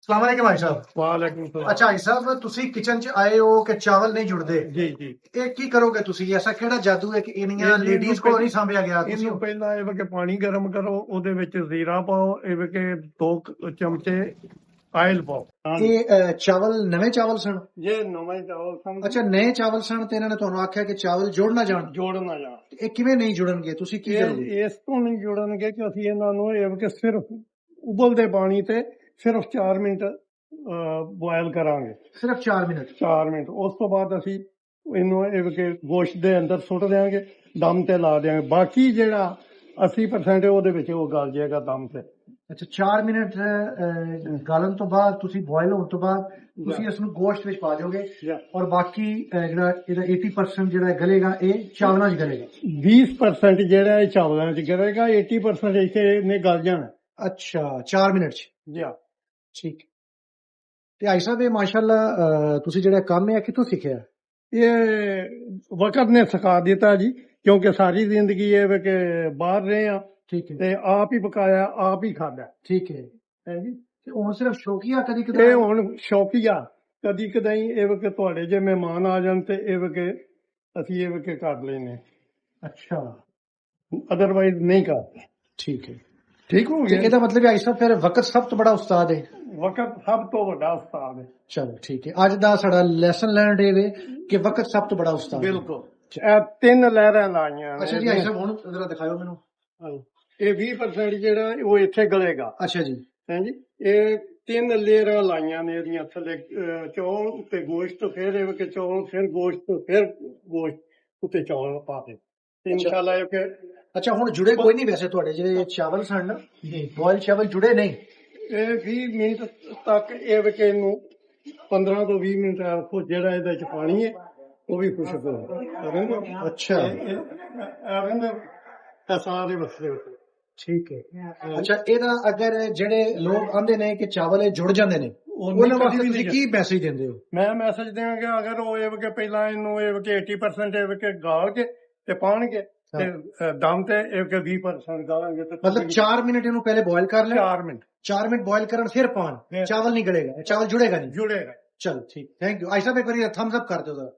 अस्सलाम वालेकुम भाई साहब। वालेकुम सलाम। अच्छा भाई साहब, ਤੁਸੀਂ ਕਿਚਨ ਚ ਆਏ ਹੋ ਕਿ ਚਾਵਲ ਨਹੀਂ ਜੁੜਦੇ, जी जी ਇਹ ਕੀ ਕਰੋਗੇ ਤੁਸੀਂ? ਐਸਾ ਕਿਹੜਾ ਜਾਦੂ ਹੈ ਕਿ ਇੰਨੀਆਂ ਇਹ ਜੀ ਲੇਡੀਜ਼ ਕੋਲ ਨਹੀਂ ਸਾਂਭਿਆ ਗਿਆ? ਤੁਸੀਂ ਇਹਨੂੰ ਪਹਿਲਾਂ ਇਹ ਕਿ ਪਾਣੀ ਗਰਮ ਕਰੋ, ਉਹਦੇ ਵਿੱਚ ਜ਼ੀਰਾ ਪਾਓ, ਇਹ ਕਿ 2 ਚਮਚੇ ਆਇਲ ਪਾਓ। ਇਹ ਚਾਵਲ ਨਵੇਂ ਚਾਵਲ ਸਨ? ਜੇ ਨਵਾਂ ਚਾਵਲ ਸਮਝ ਅੱਛਾ, ਨਵੇਂ ਚਾਵਲ ਸਨ ਤੇ ਇਹਨਾਂ ਨੇ ਤੁਹਾਨੂੰ ਆਖਿਆ ਕਿ ਚਾਵਲ ਜੁੜ ਨਾ ਜਾਣ। ਜੋੜਨਾ ਜਾ ਇਹ ਕਿਵੇਂ ਨਹੀਂ ਜੁੜਨਗੇ? ਤੁਸੀਂ ਕੀ ਕਰੋਗੇ? ਇਹ ਇਸ ਤੋਂ ਨਹੀਂ ਜੁੜਨਗੇ ਕਿ ਅਸੀਂ ਇਹਨਾਂ ਨੂੰ ਇਹ ਕਿ ਸਿਰਫ ਉਬਲਦੇ ਪਾਣੀ ਤੇ ਸਿਰਫ 4 ਮਿੰਟ ਬੋਇਲ ਕਰਾਂਗੇ। ਸਿਰਫ 4 ਮਿੰਟ? 4 ਮਿੰਟ। ਉਸ ਤੋਂ ਬਾਅਦ ਅਸੀਂ ਇਹਨੂੰ ਇਹ ਕਿ ਗੋਸ਼ਤ ਦੇ ਅੰਦਰ ਸੁੱਟ ਦਿਆਂਗੇ, ਦਮ ਤੇ ਲਾ ਦਿਆਂਗੇ। ਬਾਕੀ ਜਿਹੜਾ 80% ਹੈ ਉਹਦੇ ਵਿੱਚ ਉਹ ਗਲ ਜਾਏਗਾ ਦਮ ਤੇ। ਅੱਛਾ, 4 ਮਿੰਟ ਗਾਲਣ ਤੋਂ ਬਾਅਦ, ਤੁਸੀਂ ਬੋਇਲ ਹੋਣ ਤੋਂ ਬਾਅਦ ਤੁਸੀਂ ਇਸ ਨੂੰ ਗੋਸ਼ਤ ਵਿੱਚ ਪਾ ਦਿਓਗੇ ਔਰ ਬਾਕੀ ਜਿਹੜਾ ਇਹਦਾ 80% ਜਿਹੜਾ ਗਲੇਗਾ ਇਹ ਚਾਵਲਾਂ 'ਚ ਗਲੇਗਾ। 20% ਜਿਹੜਾ ਇਹ ਚਾਵਲਾਂ 'ਚ ਗਲੇਗਾ, 80% ਇੱਥੇ ਨੇ ਗਲ ਜਾਣਾ। ਅੱਛਾ, 4 ਮਿੰਟ 'ਚ? ਜੀ ਹਾਂ, ਠੀਕ। ਤੇ ਆਈ ਸਾਹਿਬ, ਇਹ ਮਾਸ਼ਾਅੱਲਾ ਤੁਸੀਂ ਜਿਹੜਾ ਕੰਮ ਹੈ ਕਿੱਥੋਂ ਸਿੱਖਿਆ? ਇਹ ਵਕਤ ਨੇ ਸਿਖਾ ਦਿੱਤਾ ਜੀ, ਕਿਉਂਕਿ ਸਾਰੀ ਜ਼ਿੰਦਗੀ ਇਹ ਵੇ ਕਿ ਬਾਹਰ ਰਹੇ ਆ ਠੀਕ ਹੈ। ਤੇ ਆਪ ਹੀ ਪਕਾਇਆ, ਆਪ ਹੀ ਖਾਦਾ। ਠੀਕ ਹੈ ਹਾਂਜੀ। ਤੇ ਹੁਣ ਸਿਰਫ ਸ਼ੌਕੀਆ ਕਦੀ ਇਹ ਕਦੇ? ਹੁਣ ਸ਼ੌਕੀਆ ਕਦੀ ਕਦਾਈ ਇਹ ਵੇ ਕਿ ਤੁਹਾਡੇ ਜੇ ਮਹਿਮਾਨ ਆ ਜਾਣ ਤੇ ਇਹ ਵੇ ਕਿ ਅਸੀਂ ਇਹ ਵੇ ਕਿ ਕਰ ਲੈਨੇ, ਅੱਛਾ, ਅਦਰਵਾਈਜ਼ ਨਹੀਂ ਕਰਦੇ। ਠੀਕ ਹੈ। ਠੀਕ ਹੋ ਤੇ ਗਿਆ। ਇਹਦਾ ਮਤਲਬ ਹੈ ਆਈ ਸਾਹਿਬ ਫਿਰ ਵਕਤ ਸਭ ਤੋਂ ਬੜਾ ਉਸਤਾਦ ਹੈ। ਵਕਤ ਸਭ ਤੋਂ ਵੱਡਾ ਉਸਤਾਦ ਹੈ। ਚਲੋ ਠੀਕ ਹੈ, ਅੱਜ ਦਾ ਸਾਡਾ ਲੈਸਨ ਲਰਨ ਡੇ ਵੇ ਕਿ ਵਕਤ ਸਭ ਤੋਂ ਬੜਾ ਉਸਤਾਦ ਹੈ। ਬਿਲਕੁਲ। ਇਹ 3 ਲਹਿਰਾਂ ਲਾਈਆਂ। ਅੱਛਾ ਜੀ, ਆਈ ਸਾਹਿਬ ਹੁਣ ਜ਼ਰਾ ਦਿਖਾਓ ਮੈਨੂੰ। ਇਹ 20% ਜਿਹੜਾ ਉਹ ਇੱਥੇ ਗਲੇਗਾ। ਅੱਛਾ ਜੀ। ਹਾਂਜੀ। ਇਹ 3 ਲੇਅਰਾਂ ਲਾਈਆਂ ਨੇ ਇਹਦੀਆਂ, ਥੱਲੇ ਚੌਲ ਤੇ ਗੋਸ਼ਤ, ਫਿਰ ਇਹ ਕਿ ਚੌਲ, ਫਿਰ ਗੋਸ਼ਤ, ਫਿਰ ਗੋਸ਼ਤ ਉੱਤੇ ਚੌਲ ਪਾ ਦੇ। ਇਨਸ਼ਾਅੱਲਾ ਇਹ ਕਿ ਅੱਛਾ, ਹੁਣ ਜੁੜੇ ਕੋਈ ਨਹੀਂ ਵੈਸੇ ਤੁਹਾਡੇ ਜਿਹੜੇ ਚਾਵਲ ਸਨ ਨਾ, ਬੋਇਲ ਚਾਵਲ ਜੁੜੇ ਨਹੀਂ? ਇਹ 20 ਮਿੰਟ ਤੱਕ ਇਹ ਕਿ ਇਹਨੂੰ 15 ਤੋਂ 20 ਮਿੰਟ ਰੱਖੋ। ਜਿਹੜਾ ਇਹਦੇ ਚ ਪਾਣੀ ਹੈ ਉਹ ਵੀ ਖੁਸ਼ਕ ਹੋ। ਅੱਛਾ, ਇਹ ਸਾਰੇ ਮਸਲੇ ਹੋਤੇ। ਠੀਕ ਹੈ। ਅੱਛਾ, ਇਹਦਾ ਅਗਰ ਜਿਹੜੇ ਲੋਕ ਆਂਦੇ ਨੇ ਕਿ ਚਾਵਲ ਇਹ ਜੁੜ ਜਾਂਦੇ ਨੇ, ਉਹਨਾਂ ਵਾਸਤੇ ਤੁਸੀਂ ਕੀ ਮੈਸੇਜ ਦਿੰਦੇ ਹੋ? ਮੈਂ ਮੈਸੇਜ ਦਿਆਂਗਾ, ਅਗਰ ਉਹ ਇਹ ਕਿ ਪਹਿਲਾਂ ਇਹਨੂੰ ਇਹ ਕਿ 80% ਇਹ ਕਿ ਗਾਲ ਕੇ ਤੇ ਪਾਣਗੇ ਤੇ ਦਮ ਤੇ ਇਹ ਕਿ 20% ਗਾਲਾਂਗੇ। ਤੇ ਮਤਲਬ 4 ਮਿੰਟ ਇਹਨੂੰ ਪਹਿਲੇ ਬੋਇਲ ਕਰ ਲੈਣ? 4 ਮਿੰਟ। 4 ਮਿੰਟ ਬੋਇਲ ਕਰਨ ਫਿਰ ਪਾਣ, ਚਾਵਲ ਨਹੀਂ ਗਲੇਗਾ, ਚਾਵਲ ਜੁੜੇਗਾ ਨਹੀਂ? ਜੁੜੇਗਾ। ਚਲੋ ਠੀਕ, ਥੈਂਕ ਯੂ। ਆਈ ਸਾਹਿਬ, ਇੱਕ ਵਾਰੀ ਥੰਬਸ ਅਪ ਕਰ ਦਿਓ।